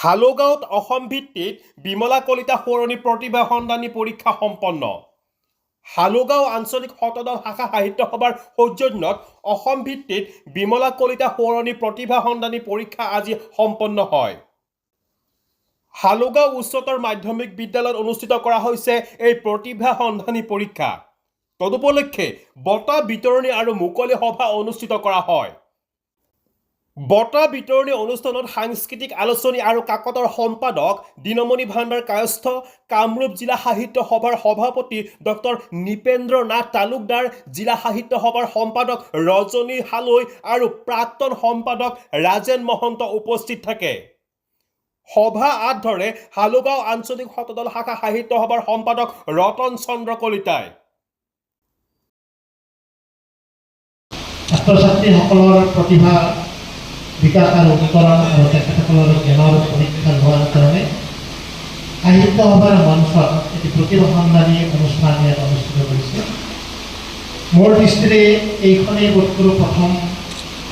হালোগাঁৱত অসম ভিত্তিক বিমলা কলিতা সোঁৱৰণী প্ৰতিভা সন্ধানী পৰীক্ষা সম্পন্ন। হালোগাঁও আঞ্চলিক শতদল শাখা সাহিত্য সভাৰ সৌজন্যত অসম ভিত্তিক বিমলা কলিতা সোঁৱৰণী প্ৰতিভা সন্ধানী পৰীক্ষা আজি সম্পন্ন হয়। হালোগাঁও উচ্চতৰ মাধ্যমিক বিদ্যালয়ত অনুষ্ঠিত কৰা হৈছে এই প্ৰতিভা সন্ধানী পৰীক্ষা। তদুপলক্ষে বঁটা বিতৰণী আৰু মুকলি সভা অনুষ্ঠিত কৰা হয়। বঁটা বিতৰণী অনুষ্ঠানত সাংস্কৃতিক আলোচনী আৰু কাকতৰ সম্পাদক দিনমণি ভাণ্ডাৰ কায়স্থ, কামৰূপ জিলা সাহিত্য সভাৰ সভাপতি ডক্টৰ নৃপেন্দ্ৰ নাথ তালুকদাৰ, জিলা সাহিত্য সভাৰ সম্পাদক ৰজনী হালৈ আৰু প্ৰাক্তন সম্পাদক ৰাজেন মহন্ত উপস্থিত থাকে। সভা আঁত ধৰে হালোগাঁও আঞ্চলিক শতদল শাখা সাহিত্য সভাৰ সম্পাদক ৰতন চন্দ্ৰ কলিতাই। ছাত্ৰ ছাত্ৰীসকলৰ প্ৰতিভা বিকাশ আৰু উত্তৰণ আৰু তেখেতসকলৰ জ্ঞানৰ পৰীক্ষা লোৱাৰ কাৰণে সাহিত্য সভাৰ মঞ্চত এটি প্ৰতিভা সন্ধানী অনুষ্ঠান ইয়াত অনুষ্ঠিত কৰিছে। মোৰ দৃষ্টিৰে এইখনেই বোধকৰো প্ৰথম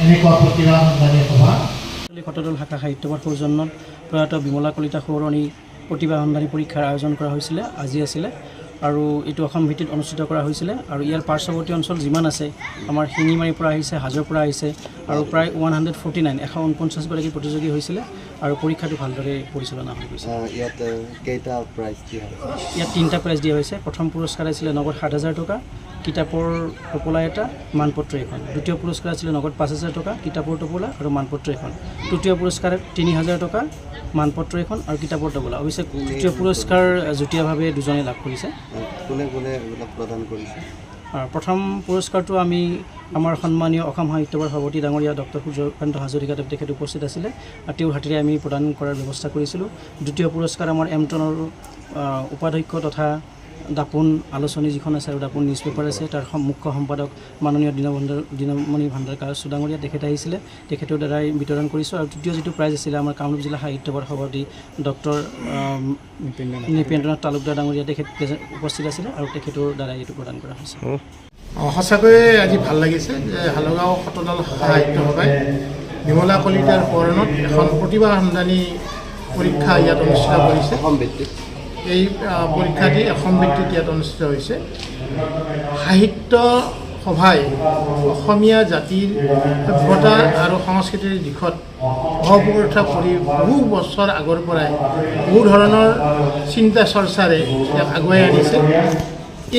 এনেকুৱা প্ৰতিভা সন্ধানী সভা। শতদল শাখা সাহিত্য সভাৰ সৌজন্যত প্ৰয়াত বিমলা কলিতা সোঁৱৰণী প্ৰতিভা সন্ধানী পৰীক্ষাৰ আয়োজন কৰা হৈছিলে, আজি আছিলে আৰু এইটো অসম ভিত্তিত অনুষ্ঠিত কৰা হৈছিলে। আৰু ইয়াৰ পাৰ্শ্বৱৰ্তী অঞ্চল যিমান আছে, আমাৰ শিঙিমাৰীৰ পৰা আহিছে, হাজোৰ পৰা আহিছে আৰু প্ৰায় 149 গৰাকী প্ৰতিযোগী হৈছিলে আৰু পৰীক্ষাটো ভালদৰে পৰিচালনা হৈ গৈছে। ইয়াত কেইটা প্ৰাইজ দিয়া হৈছে? ইয়াত 3টা প্ৰাইজ দিয়া হৈছে। প্ৰথম পুৰস্কাৰ আছিলে নগদ 7,000 টকা, কিতাপৰ টোপোলা এটা, মানপত্ৰ এখন। দ্বিতীয় পুৰস্কাৰ আছিলে নগদ 5,000 টকা, কিতাপৰ টোপোলা আৰু মানপত্ৰ এখন। তৃতীয় পুৰস্কাৰ 3,000 টকা, মানপত্ৰ এখন আৰু কিতাপৰ টোপোলা। অৱশ্যে তৃতীয় পুৰস্কাৰ যুটীয়াভাৱে দুজনে লাভ কৰিছে। কোনে কোনে এইবিলাক প্ৰদান কৰিছে? প্ৰথম পুৰস্কাৰটো আমি আমাৰ সন্মানীয় অসম সাহিত্য সভাৰ সভাপতি ডাঙৰীয়া ডক্টৰ সূৰ্যকান্ত হাজৰিকা তেখেত উপস্থিত আছিলে আৰু তেওঁৰ হাতেৰে আমি প্ৰদান কৰাৰ ব্যৱস্থা কৰিছিলোঁ। দ্বিতীয় পুৰস্কাৰ আমাৰ এমটনৰ উপাধ্যক্ষ তথা দাপোন আলোচনী যিখন আছে আৰু দাপোন নিউজ পেপাৰ আছে, তাৰ মুখ্য সম্পাদক মাননীয় দিনমণি ভাণ্ডাৰ কায়স্থ ডাঙৰীয়া তেখেত আহিছিলে, তেখেতৰ দ্বাৰাই বিতৰণ কৰিছোঁ। আৰু তৃতীয় যিটো প্ৰাইজ আছিলে আমাৰ কামৰূপ জিলা সাহিত্য সভাৰ সভাপতি ডক্টৰ নৃপেন্দ্ৰ নাথ তালুকদাৰ ডাঙৰীয়া তেখেত উপস্থিত আছিলে আৰু তেখেতৰ দ্বাৰাই এইটো প্ৰদান কৰা হৈছে। সঁচাকৈয়ে আজি ভাল লাগিছে যে হালোগাঁও শতদল সাহিত্য সভাই বিমলা কলিতাৰ সোঁৱৰণত এখন প্ৰতিভা সন্ধানী পৰীক্ষা ইয়াত অনুষ্ঠিত কৰিছে। অসম ভিত্তিক এই পৰীক্ষাটি অসম ভিত্তিত ইয়াত অনুষ্ঠিত হৈছে। সাহিত্য সভাই অসমীয়া জাতিৰ সভ্যতা আৰু সংস্কৃতিৰ দিশত অহোপুৰুষা কৰি বহু বছৰ আগৰ পৰাই বহু ধৰণৰ চিন্তা চৰ্চাৰে ইয়াক আগুৱাই আনিছে।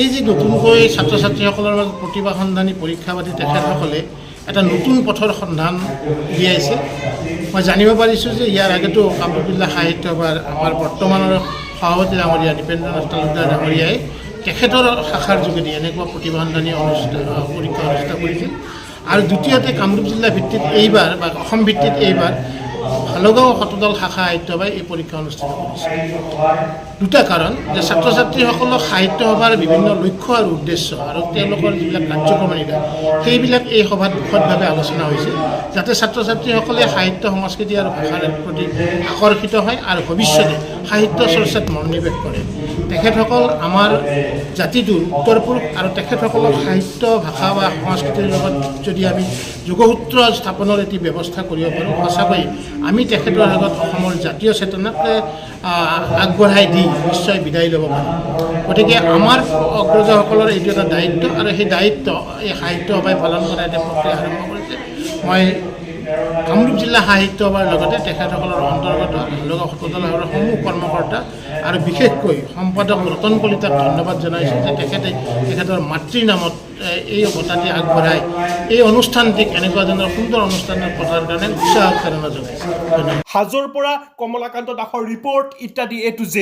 এই যি নতুনকৈ ছাত্ৰ ছাত্ৰীসকলৰ মাজত প্ৰতিভা সন্ধানী পৰীক্ষা পাতি তেখেতসকলে এটা নতুন পথৰ সন্ধান উলিয়াইছে। মই জানিব পাৰিছোঁ যে ইয়াৰ আগতো কামৰূপ জিলা সাহিত্য সভাৰ আমাৰ বৰ্তমানৰ সভাপতি ডাঙৰীয়া নৃপেন্দ্ৰ নাথ তালুকদাৰ ডাঙৰীয়াই তেখেতৰ শাখাৰ যোগেদি এনেকুৱা প্ৰতিভা সন্ধানী পৰীক্ষা অনুষ্ঠিত কৰিছিল। আৰু দ্বিতীয়তে কামৰূপ জিলা ভিত্তিত এইবাৰ বা অসম ভিত্তিত এইবাৰ হালোগাঁও শতদল শাখা সাহিত্য সভাই এই পৰীক্ষা অনুষ্ঠিত কৰিছে। দুটা কাৰণ যে ছাত্ৰ ছাত্ৰীসকলক সাহিত্য সভাৰ বিভিন্ন লক্ষ্য আৰু উদ্দেশ্য আৰু তেওঁলোকৰ যিবিলাক কাৰ্যক্ৰমণিকা সেইবিলাক এই সভাত বিশদভাৱে আলোচনা হৈছে, যাতে ছাত্ৰ ছাত্ৰীসকলে সাহিত্য সংস্কৃতি আৰু ভাষাৰ প্ৰতি আকৰ্ষিত হয় আৰু ভৱিষ্যতে সাহিত্য চৰ্চাত মনোনিৱেশ কৰে। তেখেতসকল আমাৰ জাতিটোৰ উত্তৰ পুৰুষ আৰু তেখেতসকলক সাহিত্য ভাষা বা সংস্কৃতিৰ লগত যদি আমি যোগসূত্ৰ স্থাপনৰ এটি ব্যৱস্থা কৰিব পাৰোঁ, সঁচাকৈ আমি তেখেতৰ আগত অসমৰ জাতীয় চেতনাক আগবঢ়াই দি নিশ্চয় বিদায় ল'ব পাৰোঁ। গতিকে আমাৰ অগ্ৰজসকলৰ এইটো এটা দায়িত্ব আৰু সেই দায়িত্ব এই সাহিত্য সভাই পালন কৰা এটা প্ৰক্ৰিয়া আৰম্ভ কৰিছে। মই কামৰূপ জিলা সাহিত্য সভাৰ লগতে তেখেতসকলৰ অন্তৰ্গত হালোগাঁও শতদল সভাৰ সমূহ কৰ্মকৰ্তা আৰু বিশেষকৈ সম্পাদক ৰতন কলিতাক ধন্যবাদ জনাইছোঁ যে তেখেতৰ মাতৃৰ নামত এই বঁটাটি আগবঢ়াই এই অনুষ্ঠানটিক এনেকুৱা ধৰণৰ সুন্দৰ অনুষ্ঠানৰ পতাৰ কাৰণে উৎসাহ প্ৰেৰণা জনাইছে। হাজোৰ পৰা কমলাকান্ত দাসৰ ৰিপৰ্ট ইত্যাদি A to Z।